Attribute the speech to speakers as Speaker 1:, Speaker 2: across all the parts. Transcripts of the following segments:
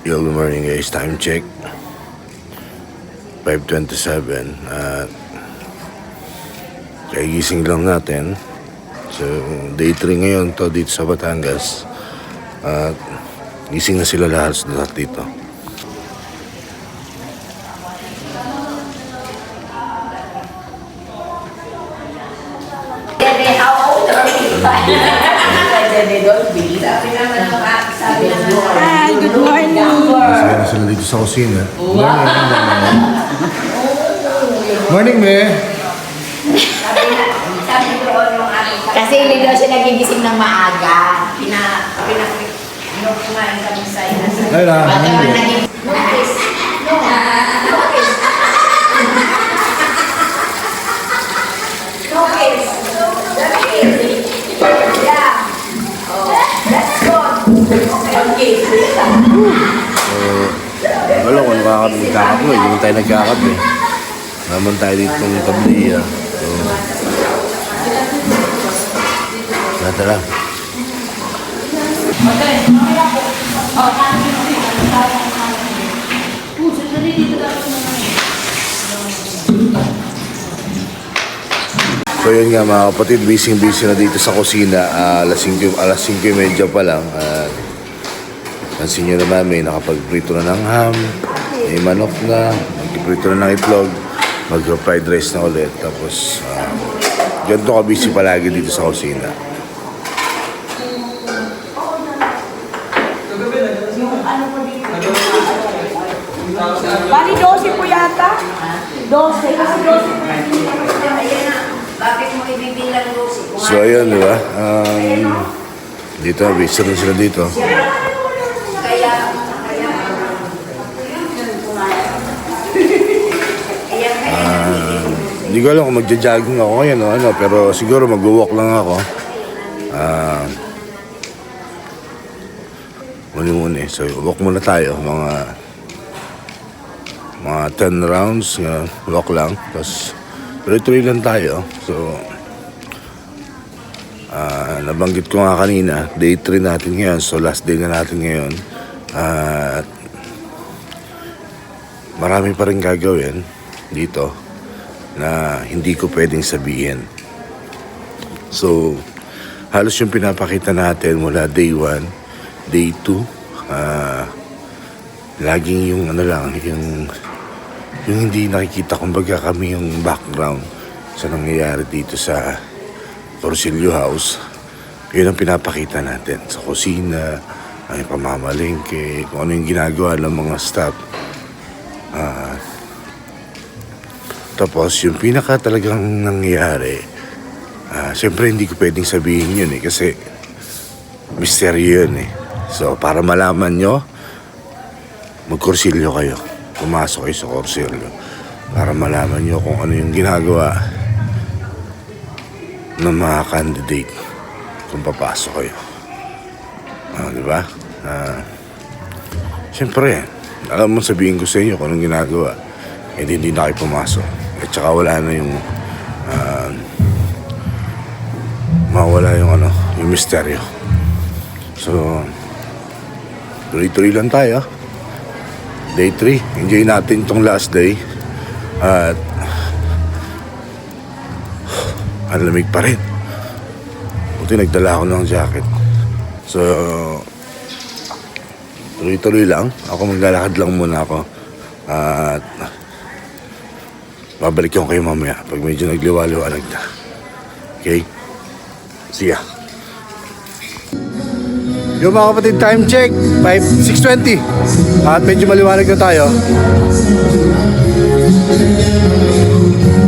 Speaker 1: Good morning guys, time check 5:27 at kagising lang natin. So day 3 ngayon to dito sa Batangas at gising na sila lahat dito.
Speaker 2: Hi, good morning.
Speaker 1: Masaya na sila dito sa kusina. Morning, me.
Speaker 2: Kasi hindi daw siya nagigising ng maaga. Kumain kami sa inasal.
Speaker 1: Ay lang. Wala kung nagkakape, hindi tayo nagkakape. Naman tayo dito ng tabliya. So, tara. So yun nga mga kapatid, busy na dito sa kusina. Alas 5:30 pa lang. Pansin nyo naman, may nakapagprito na ng ham, may manok na, magpiprito na ng itlog, mag-fried rice na ulit. Tapos, ganito ka busy palagi dito sa kusina.
Speaker 2: Bali, 12 po yata? 12, kasi 12 po yata. Bakit mo ibibilang 12?
Speaker 1: So ayun, di ba? Dito, busy rin sila dito. Hindi ko alam kung magja-jogging ako ngayon o ano, pero siguro mag-walk lang ako. Muni. So walk muna tayo, mga 10 rounds, walk lang. Tapos tuloy-tuloy lang tayo. So nabanggit ko nga kanina, day 3 natin ngayon. So last day na natin ngayon. At marami pa rin gagawin dito na hindi ko pwedeng sabihin. So halos yung pinapakita natin mula day 1, day 2, laging yung ano lang, yung hindi nakikita, kumbaga kami yung background sa nangyayari dito sa Torsillo House. Yun ang pinapakita natin sa kusina, ang pamamalengke, kung ano yung ginagawa ng mga staff. Tapos yung pinaka talagang nangyayari, siyempre hindi ko pwedeng sabihin yun kasi misteryo yun . So para malaman nyo, magkursilyo kayo, pumasok kayo sa kursilyo para malaman nyo kung ano yung ginagawa ng mga candidate kung papasok kayo. Diba? Siyempre, alam mo, sabihin ko sa inyo kung anong ginagawa, hindi na kayo pumasok. At saka wala na yung mawala yung yung misteryo. So tuloy-tuloy lang tayo. Day 3, enjoy natin tong last day. At ang lamig pa rin. Buti nagdala ako ng jacket. So tuloy-tuloy lang. Ako maglalakad lang muna ako. At babalik ko kayo mamaya pag medyo nagliwa-liwanag na. Okay? See ya. Yung mga kapatid, time check 6:20 at medyo maliwanag na tayo.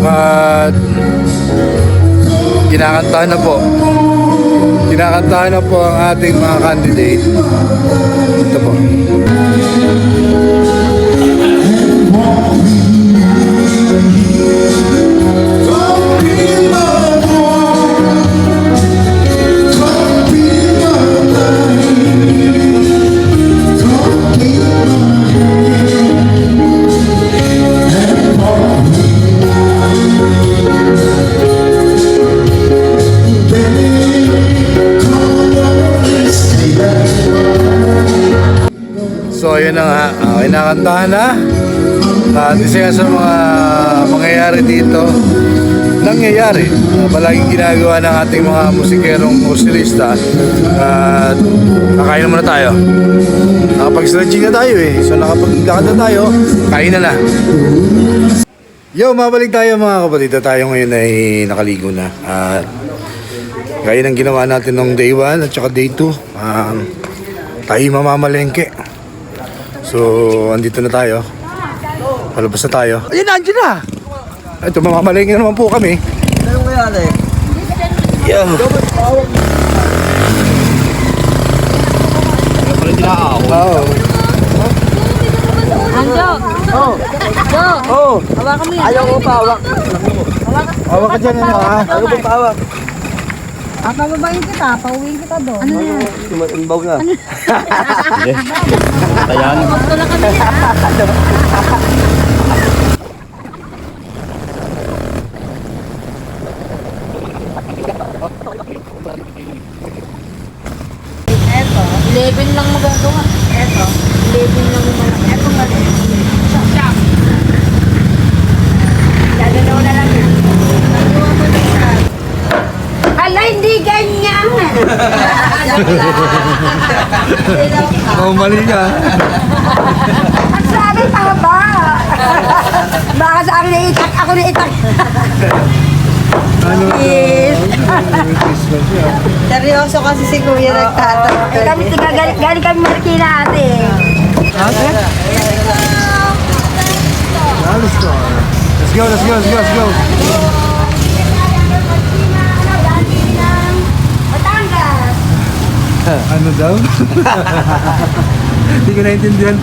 Speaker 1: At kinakantahan na po ang ating mga candidate. Ito po. So ayun na nga, kinakantahan na. At isa yan sa mga mangyayari dito. Nangyayari. Palaging ginagawa ng ating mga musikerong musilista. At kakain na muna tayo. Nakapag-stretching na tayo eh. So nakapaglakad na tayo, kain na na. Yo, mabalik tayo mga kapatid. Tayo ngayon ay nakaligo na. At gaya ng ginawa natin nung day 1 at saka day 2. Tayo mamamalengke. So, andito na tayo. Palabas na tayo. Ayun na, andyan na! Ito, mamamalengke na naman po kami.
Speaker 3: Ano nangyari?
Speaker 1: Yo! Oo.
Speaker 2: Anjo! Jo!
Speaker 1: Oh,
Speaker 2: Hawakan mo yan.
Speaker 3: Ayaw ko pa, hawak.
Speaker 1: hawak ka dyan ano ha?
Speaker 3: Ayaw ko pa, hawak.
Speaker 2: Pababayin kita, pauwiin kita doon. Ano yan?
Speaker 3: Tumatimbaw na.
Speaker 2: Magtulak kami yan. Eto, 11 lang magagawa. Eto, 11 lang magagawa. Eto mali. Shop. Gagalaw na lang yan. Magawa mo na yan. Hala, hindi ganyan.
Speaker 1: Oh, mali ka.
Speaker 2: Ang sabi, tama. Baka sa akin naitak, ako naitak.
Speaker 1: Ano
Speaker 2: Yes.
Speaker 1: Christmas yan.
Speaker 3: Seryoso kasi si Kuya nagtatanong.
Speaker 2: Kami galing kami Marikina ate.
Speaker 1: Ate? Alis ko. Let's go, let's go, let's go, let's go.
Speaker 2: Batangas.
Speaker 1: Ano daw? Hindi ko naintindihan.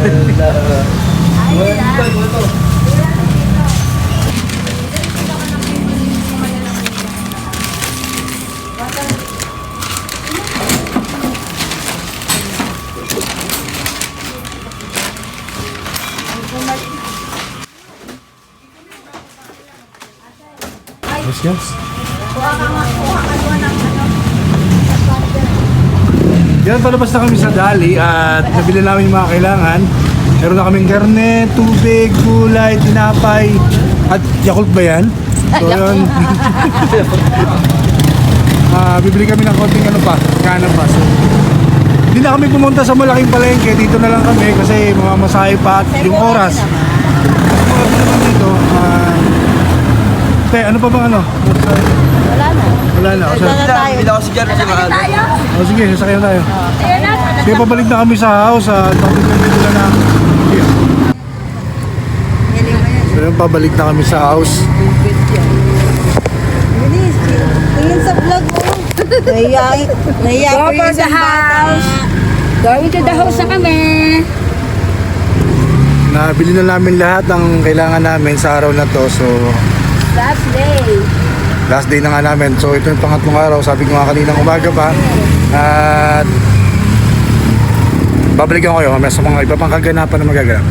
Speaker 1: Yes, yes. Yan, palabas na kami sa Dali at nabili namin yung mga kailangan. Meron na kaming garnet, tubig, gulay, tinapay, at Yakult ba yan? So yun. Bibili kami ng konting ano pa, kanan pa. So, hindi na kami pumunta sa malaking palengke, dito na lang kami kasi mamamasahe pa at yung oras. Oras naman dito. Ano pa bang ano?
Speaker 2: Wala na.
Speaker 1: Wala na. O,
Speaker 3: Bila ko si Jerry si Mahal.
Speaker 1: O sige, sasakyan tayo.
Speaker 2: Ayun na.
Speaker 1: Kaya pabalik na kami sa house at tapos kami nila na. So yun, pabalik na kami sa house.
Speaker 3: Bilis, tingin sa vlog mo. Nahiya
Speaker 2: Go
Speaker 3: ko
Speaker 2: for
Speaker 3: yung
Speaker 2: the
Speaker 3: isang
Speaker 2: house.
Speaker 3: bata.
Speaker 2: Going to the house na kami.
Speaker 1: Nabili na namin lahat ng kailangan namin sa araw na to. So
Speaker 2: Last day.
Speaker 1: last day na nga namin. So ito yung pangatlong araw. Sabi ko nga kaninang umaga pa. At babalikan ko kayo mamaya sa mga iba pang kaganapan na magaganap.